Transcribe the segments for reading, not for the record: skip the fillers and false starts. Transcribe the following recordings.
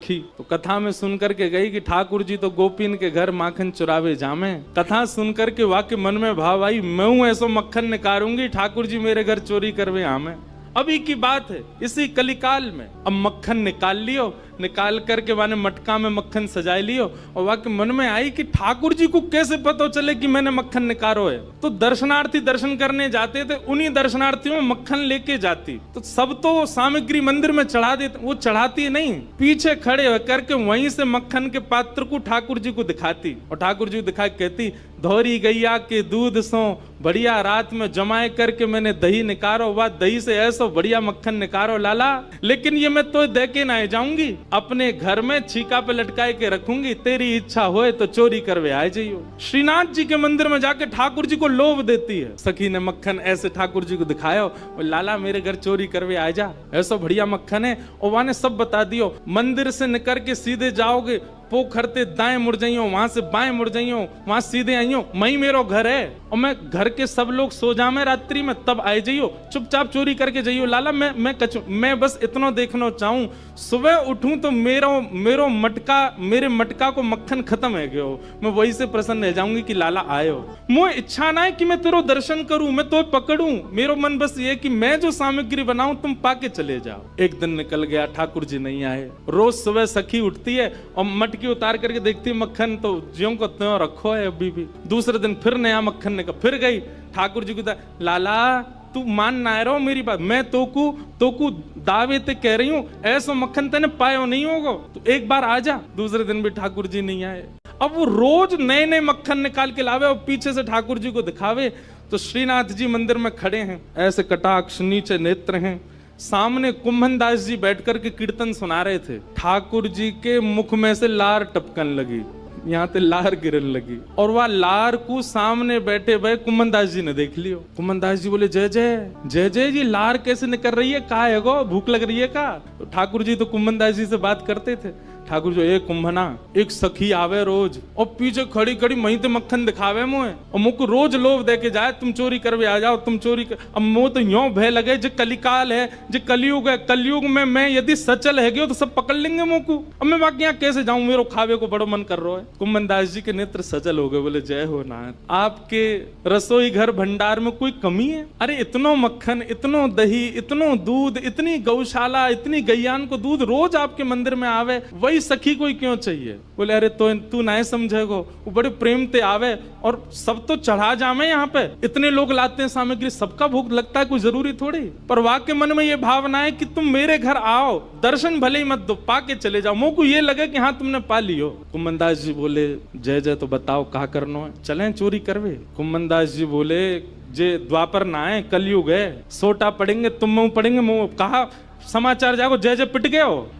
तो कथा में सुन करके गई कि ठाकुर जी तो गोपीन के घर माखन चुरावे जामे। कथा सुन करके वाक्य मन में भाव आई, मैं हूं ऐसो मक्खन निकारूंगी, ठाकुर जी मेरे घर चोरी करवे आमे। अभी की बात है, इसी कलिकाल में। अब मक्खन निकाल लियो, निकाल करके माने मटका में मक्खन सजाए लियो, और वाक्य मन में आई कि ठाकुर जी को कैसे पता चले कि मैंने मक्खन निकारो है। तो दर्शनार्थी दर्शन करने जाते थे, उन्हीं दर्शनार्थियों में मक्खन लेके जाती। तो सब तो सामग्री मंदिर में चढ़ा देते, वो चढ़ाती नहीं, पीछे खड़े होकर के वहीं से मक्खन के पात्र को ठाकुर जी को दिखाती, और ठाकुर जी को दिखा कहती, धोरी गैया के दूध सो बढ़िया रात में जमाए करके मैंने दही निकारो, वह दही से ऐसा बढ़िया मक्खन निकारो लाला, लेकिन ये मैं तो दे के ना जाऊंगी, अपने घर में छीका पे लटकाए के रखूंगी, तेरी इच्छा होए तो चोरी करवे आ जाइयो। श्रीनाथ जी के मंदिर में जाके ठाकुर जी को लोभ देती है। सखी ने मक्खन ऐसे ठाकुर जी को दिखायो, लाला मेरे घर चोरी करवे आ जा, ऐसा बढ़िया मक्खन है। और वहां ने सब बता दियो, मंदिर से निकल के सीधे जाओगे, पोखरते दाएं मुड़ जाइयो, वहां से बाएं मुड़ जाइयो, वहां सीधे आइयो, मई मेरो घर है, और मैं घर के सब लोग सो जामे रात्रि में, तब आए जाइयो, चुपचाप चोरी करके जाइयो लाला। मैं बस इतना देखना चाहूं, सुबह उठूं तो मेरे मटका को मक्खन खत्म है गयो, मैं वही से प्रसन्न रह जाऊंगी कि लाला आयो। मुझे इच्छा ना है कि मैं तेरो दर्शन करूं, मैं तो पकड़ूं, मेरो मन बस ये कि मैं जो सामग्री बनाऊं तुम पाके चले जाओ। एक दिन निकल गया, ठाकुर जी नहीं आए। रोज सुबह सखी उठती है और मटकी उतार करके देखती है मक्खन तो ज्यों को त्यों रखो है अभी भी। दूसरे दिन फिर नया मक्खन निकल, फिर गई ठाकुर जी को, लाला तू मान ना रहो मेरी बात, मैं तोकू दावे ते कह रही हूं, ऐसा मक्खन तेने पायो नहीं होगा, तो एक बार आ जा। दूसरे दिन भी ठाकुर जी नहीं आए। अब वो रोज नए नए मक्खन निकाल के लावे और पीछे से ठाकुर जी को दिखावे। तो श्रीनाथ जी मंदिर में खड़े हैं, ऐसे कटाक्ष नीचे नेत्र हैं, सामने कुंभन दास जी बैठकर के कीर्तन सुना रहे थे। ठाकुर जी के मुख में से लार टपकन लगी, यहाँ पे लार गिरन लगी, और वह लार को सामने बैठे भाई कुंभन दास जी ने देख लियो। कुंभन दास जी बोले, जय जय जय जय जी, लार कैसे निकल रही है, कहा है गो, भूख लग रही है का? तो ठाकुर जी तो कुंभन दास जी से बात करते थे। ठाकुर जी, एक कुंभना, एक सखी आवे रोज और पीछे खड़ी खड़ी मही ते मक्खन दिखावे मुझे, और मुझको रोज लोभ दे के जाए, तुम चोरी करवे आ जाओ, तुम चोरी कर। अब मुझे तो यूं भय लगे, जो कलिकाल है, जो कलयुग है, कलयुग में मैं यदि सचल है गयो तो सब पकड़ लेंगे मुझको। अब मैं बाकी यहाँ कैसे जाऊं, मेरे खावे को बड़ो मन कर रहा है। कुंभन दास जी के नेत्र सचल हो गए, बोले, जय हो नाथ, आपके रसोई घर भंडार में कोई कमी है? अरे इतनो मक्खन, इतनो दही, इतनो दूध, इतनी गौशाला, इतनी गैयान को दूध रोज आपके मंदिर में आवे, वही सखी कोई क्यों चाहिए? बोले, अरे तो तू ना समझेगो, वो बड़े प्रेम ते आवे और सब तो चढ़ा जामे, यहाँ पे इतने लोग लाते हैं सामग्री, सबका भूख लगता है, कोई जरूरी थोड़ी। पर वाक्य मन में ये भावना है कि तुम मेरे घर आओ, दर्शन भले ही मत दो, पाके चले जाओ, मुझको ये लगे कि हाँ तुमने पा लियो। कुंभन दास जी बोले, जय जय, तो बताओ कहा करना है, चलें चोरी करवे? कुंभन दास जी बोले, जे द्वापर ना है, कलयुग है, सोटा पड़ेंगे, तुम मुंह पड़ेंगे, मुंह कहा समाचार जागो, जय जय पिट गए हो।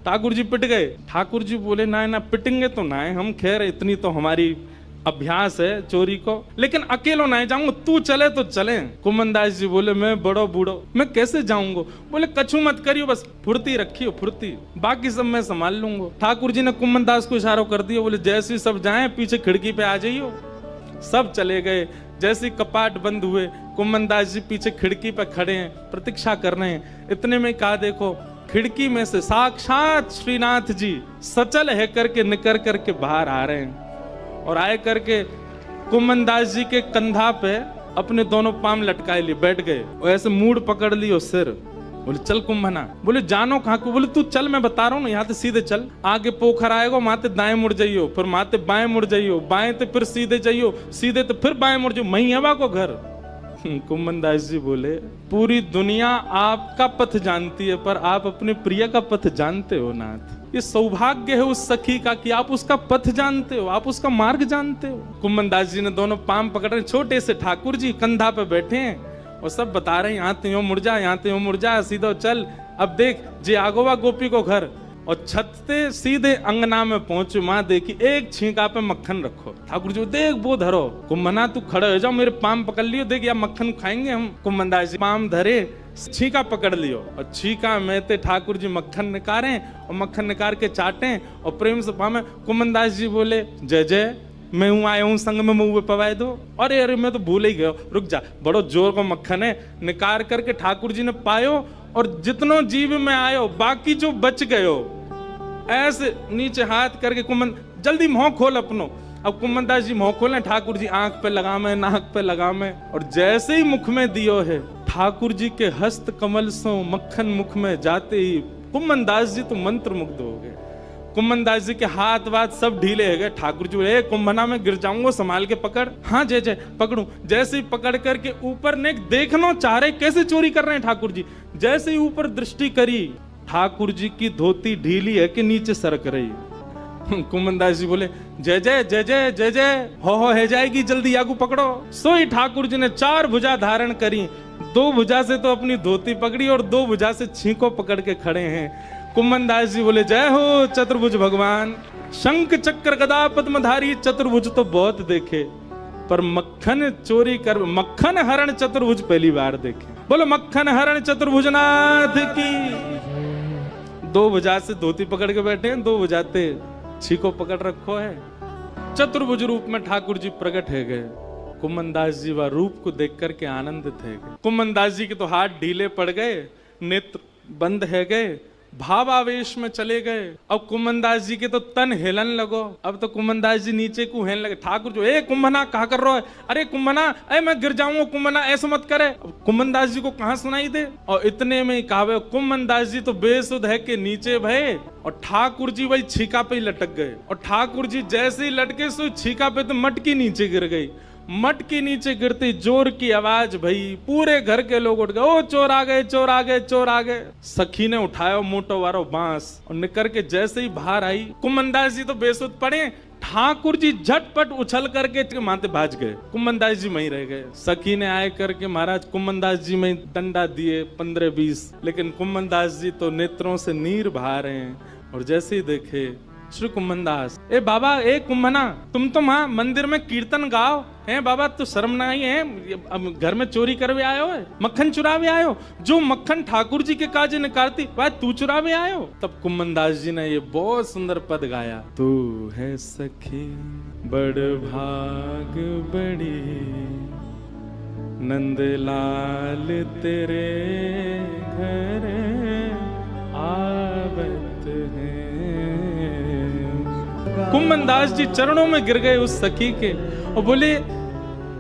ठाकुर जी पिट गए। ठाकुर जी बोले, ना पिटेंगे तो ना है हम, खैर इतनी तो हमारी अभ्यास है चोरी को, लेकिन अकेलो नहीं जाऊंगा, तू चले तो चले। कुंभन दास जी बोले, मैं बड़ो बूढ़ो, मैं कैसे जाऊंगा? बोले, कछु मत करियो, बस फुर्ती रखियो, फुर्ती, बाकी सब मैं संभाल लूंगा। ठाकुर जी ने कुंभन दास को इशारा कर दिया, बोले, जैसे सब जाए पीछे खिड़की पे आ जाइयो। सब चले गए। जैसे कपाट बंद हुए, कुंभन दास जी पीछे खिड़की पे खड़े हैं, प्रतीक्षा कर रहे हैं। इतने में कहा, देखो खिड़की में से साक्षात श्रीनाथ जी सचल है करके निकल करके बाहर आ रहे हैं, और आए करके कुंभन दास जी के कंधा पे अपने दोनों पांव लटकाए लिए बैठ गए, और ऐसे मूड पकड़ लियो सिर। बोले, चल कुंभना। बोले, जानो कहाँ को? बोले, तू चल, मैं बता रहा हूँ ना, यहाँ से सीधे चल, आगे पोखर आएगा, माते दाएं मुड़ जाइयो, फिर माते बाएं मुड़ जाइयो, बाएं तो फिर सीधे जाइयो, सीधे तो फिर बाएं मुड़ जाइयो, मही हवा को घर। कुंभन दास जी बोले, पूरी दुनिया आपका पथ जानती है, पर आप अपने प्रिय का पथ जानते हो नाथ। ये सौभाग्य है उस सखी का कि आप उसका पथ जानते हो, आप उसका मार्ग जानते हो। कुंभन दास जी ने दोनों पांव पकड़ रहे, छोटे से ठाकुर जी कंधा पे बैठे हैं और सब बता रहे हैं, यहाँ तो यूं मुड़ जा, यहाँ तो यूं मुड़ जा, सीधो चल। अब देख, जे आगोवा गोपी को घर, और छत से सीधे अंगना में पहुंचे, माँ देखी एक छींका पे मक्खन रखो। ठाकुर जी, देख वो धरो। कुंभना, तू खड़े हो जाओ, मेरे पाम पकड़ लियो, देख या मक्खन खाएंगे हम। कुंभन दास जी पाम धरे, छींका पकड़ लियो, और छींका में ते ठाकुर जी मक्खन निकारे, और मक्खन निकाल के चाटे और प्रेम से पामे। कुंभन दास जी बोले, जय जय, मैं हूँ आया हूँ संग में मुँह पवाए दो। अरे अरे मैं तो भूल ही गया, रुक जा, बड़ो जोर को मक्खन है। निकाल करके ठाकुर जी ने पायो, और जितनो जीव में आयो, बाकी जो बच गयो ऐसे नीचे हाथ करके कुमन जल्दी मुंह खोल अपनो। अब कुमनदास जी मुंह खोले, ठाकुर जी आंख पे लगा में, नाक पे लगा में, और जैसे ही मुख में दियो है, ठाकुर जी के हस्त कमल सो मक्खन मुख में जाते ही कुमनदास जी तो मंत्र मुग्ध हो गए। कुमनदास जी के हाथ वाथ सब ढीले हो गए। ठाकुर जी बोले, कुंभना में गिर जाऊंगा, संभाल के पकड़। हाँ जय जय पकड़ू। जैसे ही पकड़ करके ऊपर ने देखना चाह रहे कैसे चोरी कर रहे हैं ठाकुर जी। जैसे ही ऊपर दृष्टि करी, ठाकुर जी की धोती ढीली है कि नीचे सरक रही। कुमनदास जी बोले, जय जय जय जय जय जय, हो है जाएगी, जल्दी आगू पकड़ो। सोई ठाकुर जी ने 4 भुजा धारण करी, 2 भुजा से तो अपनी धोती पकड़ी और 2 भुजा से छींको पकड़ के खड़े हैं। कुमनदास जी बोले, जय हो चतुर्भुज भगवान। शंख चक्र गदा पद्मधारी चतुर्भुज तो बहुत देखे, पर मक्खन चोरी कर, मक्खन हरण चतुर्भुज पहली बार देखे। बोलो मक्खन हरण चतुर्भुज नाथ की। 2 भुजा से धोती पकड़ के बैठे हैं, 2 भुजाते छीको पकड़ रखो है। चतुर्भुज रूप में ठाकुर जी प्रकट है गए। कुमनदास जी वह रूप को देख करके आनंदित है गए। कुमनदास जी के तो हाथ ढीले पड़ गए, नेत्र बंद है गए, भावावेश में चले गए। अब कुमनदास जी के तो तन हिलन लगो। अब तो कुमनदास जी नीचे को हिलन लगे। ठाकुर जो, ए कुंभना कहा कर रहा है? अरे कुंभना, अरे मैं गिर जाऊंगा कुंभना, ऐसा मत करे। कुमनदास जी को कहां सुनाई दे। और इतने में ही कहा, कुमनदास जी तो बेसुध है के नीचे भय, और ठाकुर जी वही छीका पे ही लटक गए। और ठाकुर जी जैसे ही लटके सो छीका पे तो मटकी नीचे गिर गई। मटकी नीचे गिरती जोर की आवाज भई, पूरे घर के लोग उठ गए, ओ चोर आ गए, चोर आ गए, चोर आ गए। सखी ने उठाया मोटो वारो बांस और निकर के जैसे ही बाहर आई, कुमनदास जी तो बेसुध पड़े। ठाकुर जी झटपट उछल करके माथे भाज गए, कुमनदास जी वहीं रह गए। सखी ने आए करके महाराज कुमनदास जी में डंडा दिए 15-20, लेकिन कुमनदास जी तो नेत्रों से नीर बहा रहे हैं। और जैसे ही देखे श्री कुमनदास, ए बाबा, ए कुंभना, तुम तो वहां मंदिर में कीर्तन गाओ हैं बाबा, तो शर्म नहीं है? अब घर में चोरी करवे आयो है, मक्खन चुरावे आयो, जो मक्खन ठाकुर जी के काजे निकालती वह तू चुरावे आयो। तब कुमनदास जी ने ये बहुत सुंदर पद गाया, तू है सखी बड़ भाग बड़ी, नंदलाल तेरे घर आवत है। कुमनदास जी चरणों में गिर गए उस सखी के और बोले,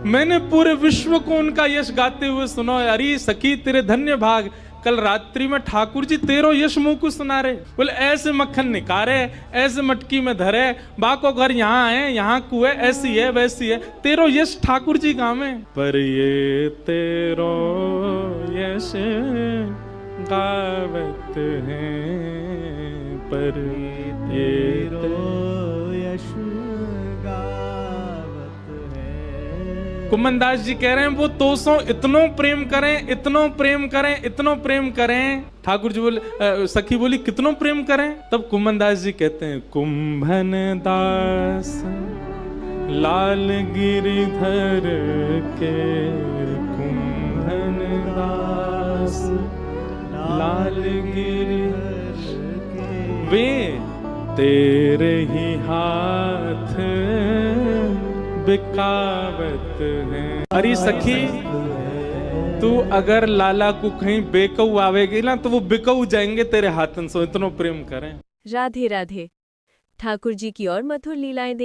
मैंने पूरे विश्व को उनका यश गाते हुए सुना है। अरे सखी तेरे धन्य भाग, कल रात्रि में ठाकुर जी तेरो यश मुंह को सुना रहे। बोले ऐसे मक्खन निकारे, ऐसे मटकी में धरे, बाको घर यहाँ है, यहाँ कुएं, ऐसी है वैसी है, तेरो यश ठाकुर जी गावे। पर ये तेरो यश गावत है, पर ये कुमनदास जी कह रहे हैं वो तोसो इतनो प्रेम करें, इतनो प्रेम करें, इतनो प्रेम करें। ठाकुर जी बोले, सखी बोली कितनो प्रेम करें? तब कुमनदास जी कहते हैं, कुंभन दास लाल गिरिधर के, कुंभन दास लाल गिरिधर के, वे तेरे ही हाथ बिकावत है। अरे सखी, तू अगर लाला को कहीं बेकऊ आवेगी ना तो वो बिकऊ जाएंगे तेरे हाथन से, इतना प्रेम करें। राधे राधे। ठाकुर जी की और मधुर लीलाएं देख